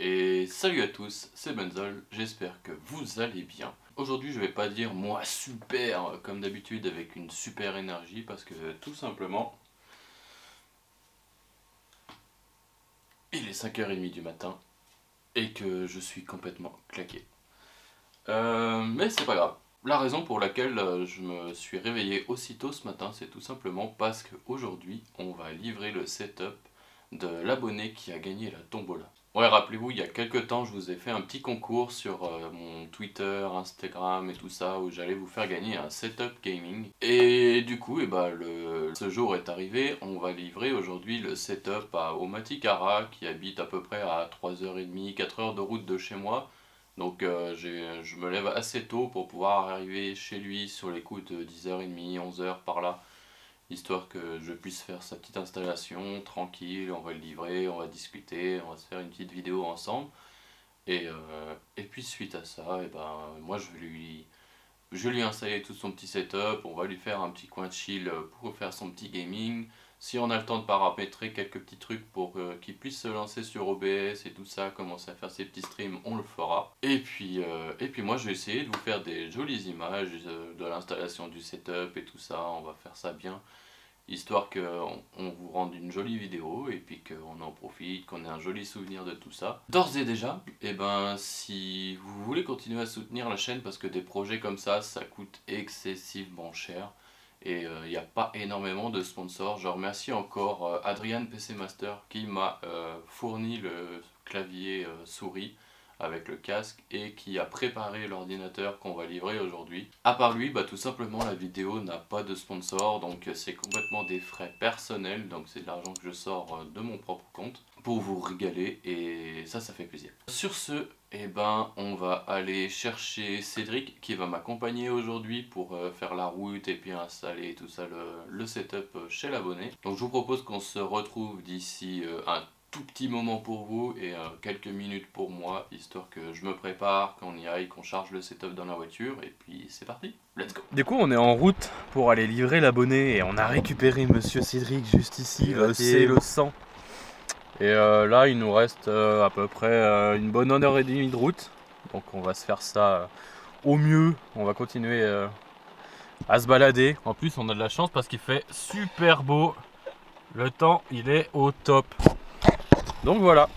Et salut à tous, c'est Benzol, j'espère que vous allez bien. Aujourd'hui je vais pas dire moi super comme d'habitude avec une super énergie parce que tout simplement il est 5h30 du matin et que je suis complètement claqué. Mais c'est pas grave. La raison pour laquelle je me suis réveillé aussitôt ce matin, c'est tout simplement parce qu'aujourd'hui on va livrer le setup de l'abonné qui a gagné la tombola. Ouais, rappelez-vous, il y a quelques temps, je vous ai fait un petit concours sur mon Twitter, Instagram et tout ça, où j'allais vous faire gagner un setup gaming. Et du coup, ce jour est arrivé, on va livrer aujourd'hui le setup à Omatikara, qui habite à peu près à 3h30, 4h de route de chez moi. Donc je me lève assez tôt pour pouvoir arriver chez lui sur les coups de 10h30, 11h par là. Histoire que je puisse faire sa petite installation tranquille, on va le livrer, on va discuter, on va se faire une petite vidéo ensemble. Et puis suite à ça, moi je vais lui installer tout son petit setup, on va lui faire un petit coin de chill pour faire son petit gaming. Si on a le temps de paramétrer quelques petits trucs pour qu'il puisse se lancer sur OBS et tout ça, commencer à faire ses petits streams, on le fera. Et puis moi je vais essayer de vous faire des jolies images de l'installation du setup et tout ça, on va faire ça bien. Histoire qu'on vous rende une jolie vidéo et puis qu'on en profite, qu'on ait un joli souvenir de tout ça. D'ores et déjà, si vous voulez continuer à soutenir la chaîne parce que des projets comme ça coûte excessivement cher. Et il n'y a pas énormément de sponsors. Je remercie encore Adrian PC Master qui m'a fourni le clavier souris avec le casque et qui a préparé l'ordinateur qu'on va livrer aujourd'hui. À part lui, tout simplement la vidéo n'a pas de sponsor, donc c'est complètement des frais personnels, donc c'est de l'argent que je sors de mon propre compte pour vous régaler et ça fait plaisir. Sur ce, on va aller chercher Cédric qui va m'accompagner aujourd'hui pour faire la route et puis installer tout ça, le setup chez l'abonné. Donc je vous propose qu'on se retrouve d'ici un tout petit moment pour vous et quelques minutes pour moi, histoire que je me prépare, qu'on y aille, qu'on charge le setup dans la voiture et puis c'est parti, let's go. Du coup on est en route pour aller livrer l'abonné et on a récupéré monsieur Cédric juste ici, c'est le sang. Et là il nous reste à peu près une bonne heure et demie de route, donc on va se faire ça au mieux, on va continuer à se balader. En plus on a de la chance parce qu'il fait super beau, le temps il est au top. Donc voilà,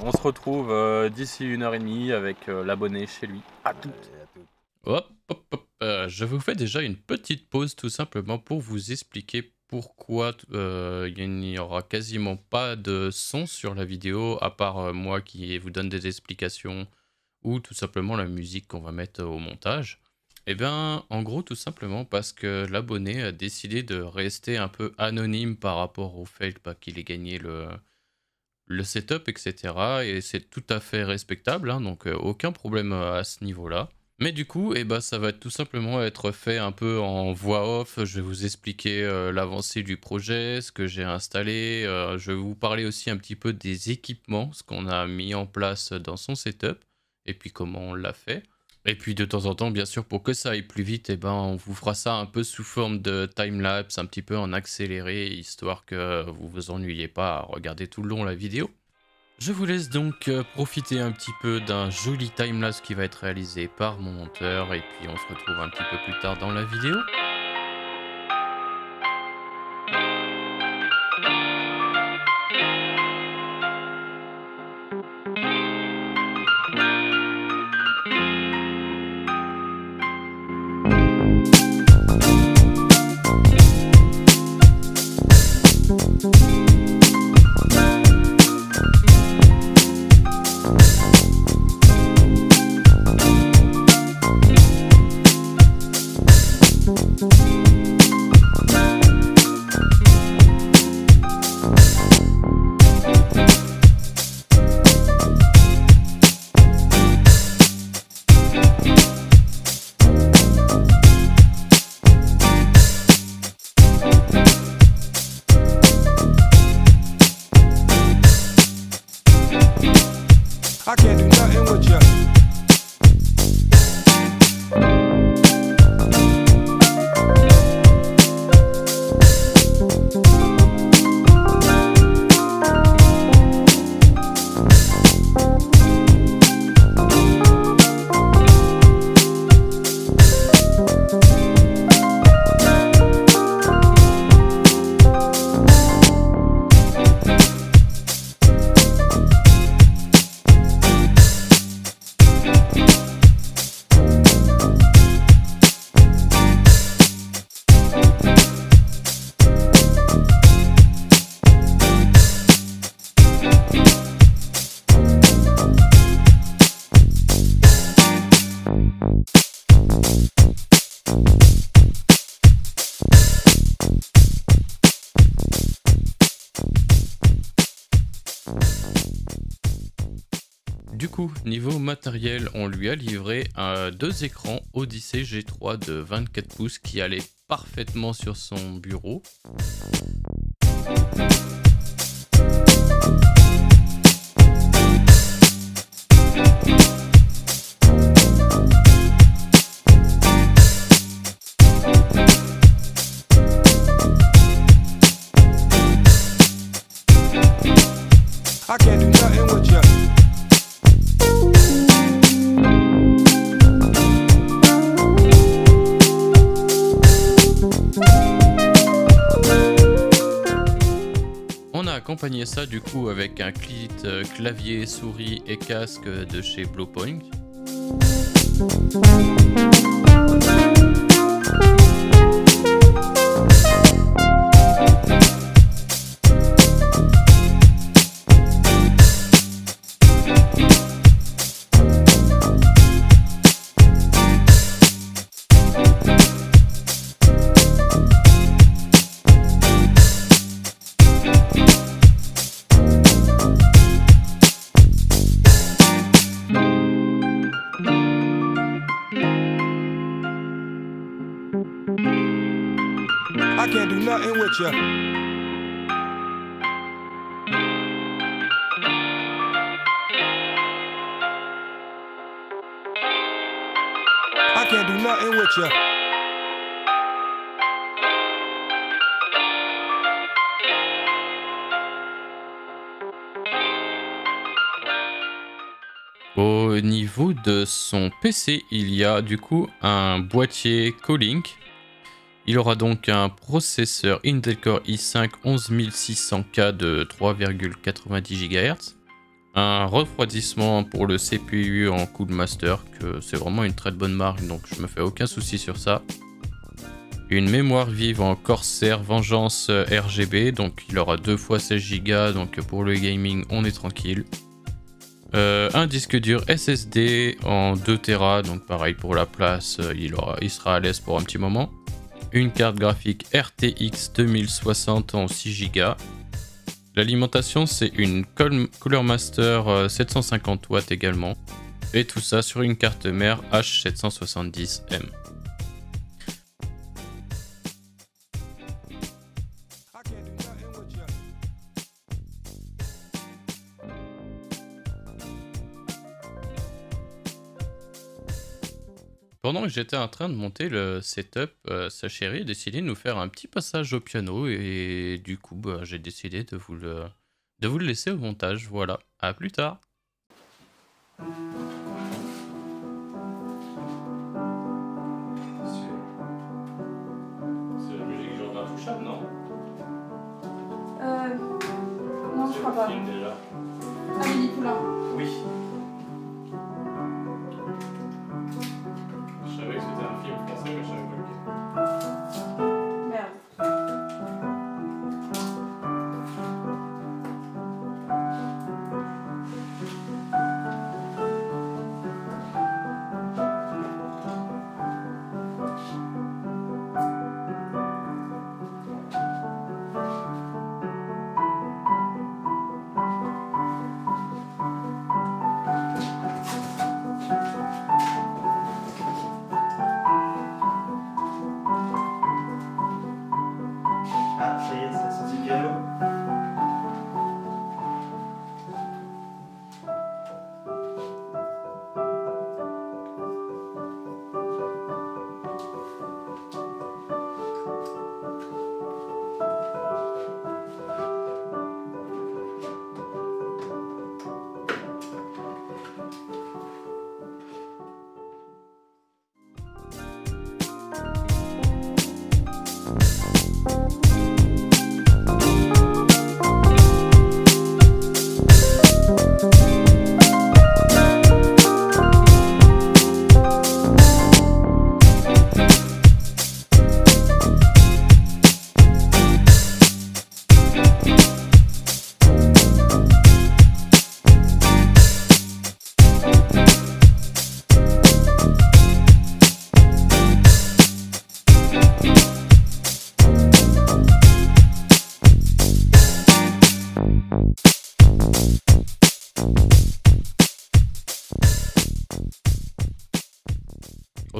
on se retrouve d'ici 1h30 avec l'abonné chez lui. À toutes. Hop, hop, hop. Je vous fais déjà une petite pause tout simplement pour vous expliquer pourquoi il n'y aura quasiment pas de son sur la vidéo à part moi qui vous donne des explications ou tout simplement la musique qu'on va mettre au montage. En gros tout simplement parce que l'abonné a décidé de rester un peu anonyme par rapport au fait qu'il ait gagné le setup, etc. Et c'est tout à fait respectable, hein, donc aucun problème à ce niveau-là. Mais du coup, ça va tout simplement être fait un peu en voix off. Je vais vous expliquer l'avancée du projet, ce que j'ai installé. Je vais vous parler aussi un petit peu des équipements, ce qu'on a mis en place dans son setup, et puis comment on l'a fait. Et puis de temps en temps, bien sûr, pour que ça aille plus vite, on vous fera ça un peu sous forme de timelapse, un petit peu en accéléré, histoire que vous vous ennuyez pas à regarder tout le long la vidéo. Je vous laisse donc profiter un petit peu d'un joli timelapse qui va être réalisé par mon monteur, et puis on se retrouve un petit peu plus tard dans la vidéo. I can't do nothing with you. Du coup, niveau matériel, on lui a livré deux écrans Odyssey G3 de 24 pouces qui allaient parfaitement sur son bureau. I can't do nothing with ya. On a accompagné ça du coup avec un kit clavier, souris et casque de chez Blowpoint. I can't do nothing with ya. I can't do nothing with ya. Au niveau de son PC, il y a du coup un boîtier Colink. Il aura donc un processeur Intel Core i5 11600K de 3,90 GHz. Un refroidissement pour le CPU en Coolmaster, que c'est vraiment une très bonne marque, donc je me fais aucun souci sur ça. Une mémoire vive en Corsair Vengeance RGB, donc il aura 2 fois 16 Go, donc pour le gaming on est tranquille. Un disque dur SSD en 2 Tera, donc pareil pour la place, il sera à l'aise pour un petit moment. Une carte graphique RTX 2060 en 6 Go. L'alimentation, c'est une Cooler Master 750 watts également. Et tout ça sur une carte mère H770M. I can't do nothing with ya. Pendant que j'étais en train de monter le setup, sa chérie a décidé de nous faire un petit passage au piano et du coup j'ai décidé de vous le laisser au montage. Voilà, à plus tard. C'est la musique genre d'Intouchable, non? Non, je crois pas. Déjà. Amélie Poulain. Oui. Je savais que c'était un film français, mais je savais pas lequel. Merde.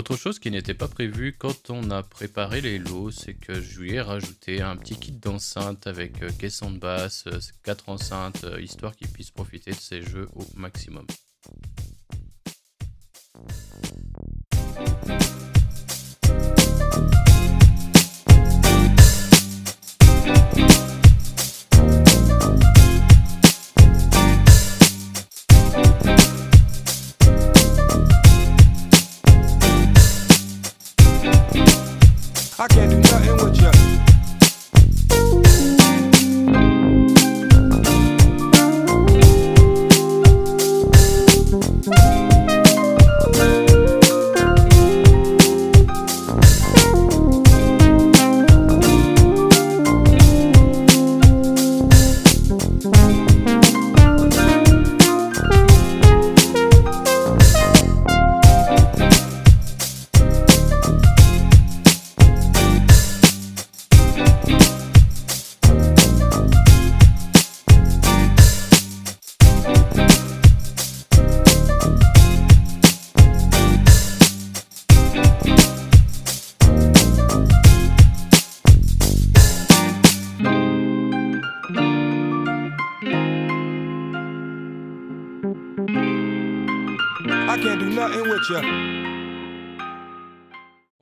Autre chose qui n'était pas prévue quand on a préparé les lots, c'est que je lui ai rajouté un petit kit d'enceinte avec caisse en basse, 4 enceintes, histoire qu'il puisse profiter de ces jeux au maximum. I can't do nothing with ya. I can't do nothing with ya.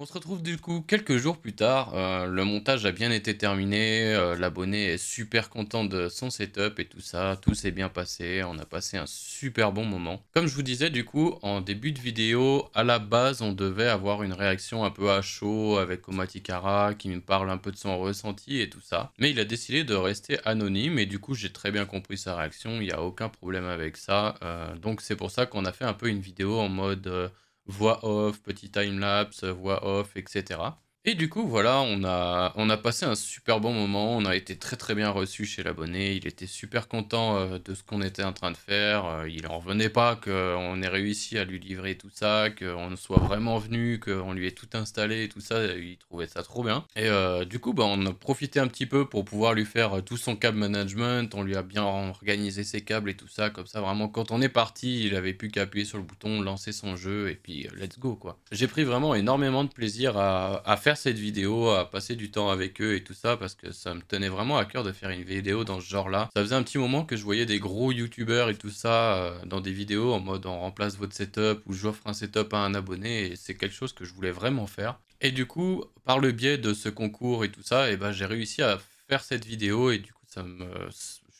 On se retrouve du coup quelques jours plus tard, le montage a bien été terminé, l'abonné est super content de son setup et tout ça, tout s'est bien passé, on a passé un super bon moment. Comme je vous disais du coup, en début de vidéo, à la base on devait avoir une réaction un peu à chaud avec Omatikara qui me parle un peu de son ressenti et tout ça. Mais il a décidé de rester anonyme et du coup j'ai très bien compris sa réaction, il n'y a aucun problème avec ça. Donc c'est pour ça qu'on a fait un peu une vidéo en mode... voix off, petit timelapse, voix off, etc. Et du coup, voilà, on a passé un super bon moment, on a été très bien reçu chez l'abonné, il était super content de ce qu'on était en train de faire, il en revenait pas qu'on ait réussi à lui livrer tout ça, qu'on soit vraiment venu, qu'on lui ait tout installé et tout ça, il trouvait ça trop bien. Et du coup, bah, on a profité un petit peu pour pouvoir lui faire tout son câble management, on lui a bien organisé ses câbles et tout ça, comme ça vraiment quand on est parti, il avait plus qu'à appuyer sur le bouton, lancer son jeu et puis let's go quoi. J'ai pris vraiment énormément de plaisir à faire cette vidéo, à passer du temps avec eux et tout ça parce que ça me tenait vraiment à cœur de faire une vidéo dans ce genre là. Ça faisait un petit moment que je voyais des gros youtubeurs et tout ça dans des vidéos en mode on remplace votre setup ou j'offre un setup à un abonné et c'est quelque chose que je voulais vraiment faire. Et du coup, par le biais de ce concours et tout ça, et ben, j'ai réussi à faire cette vidéo et du coup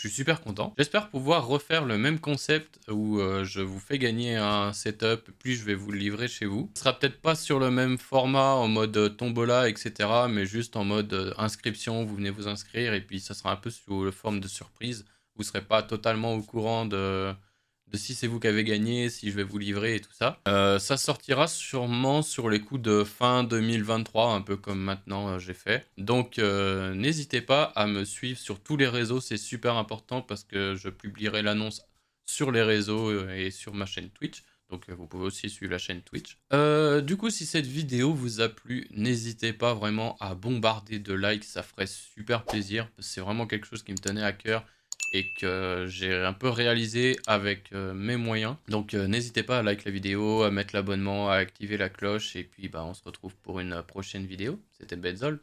je suis super content. J'espère pouvoir refaire le même concept où je vous fais gagner un setup, puis je vais vous le livrer chez vous. Ce sera peut-être pas sur le même format, en mode tombola, etc. mais juste en mode inscription, vous venez vous inscrire, et puis ça sera un peu sous la forme de surprise. Vous serez pas totalement au courant de si c'est vous qui avez gagné, si je vais vous livrer et tout ça. Ça sortira sûrement sur les coups de fin 2023, un peu comme maintenant j'ai fait. Donc n'hésitez pas à me suivre sur tous les réseaux, c'est super important parce que je publierai l'annonce sur les réseaux et sur ma chaîne Twitch. Donc vous pouvez aussi suivre la chaîne Twitch. Du coup, si cette vidéo vous a plu, n'hésitez pas vraiment à bombarder de likes, ça ferait super plaisir. C'est vraiment quelque chose qui me tenait à cœur et que j'ai un peu réalisé avec mes moyens. Donc n'hésitez pas à liker la vidéo, à mettre l'abonnement, à activer la cloche et puis bah, on se retrouve pour une prochaine vidéo. C'était Betzol.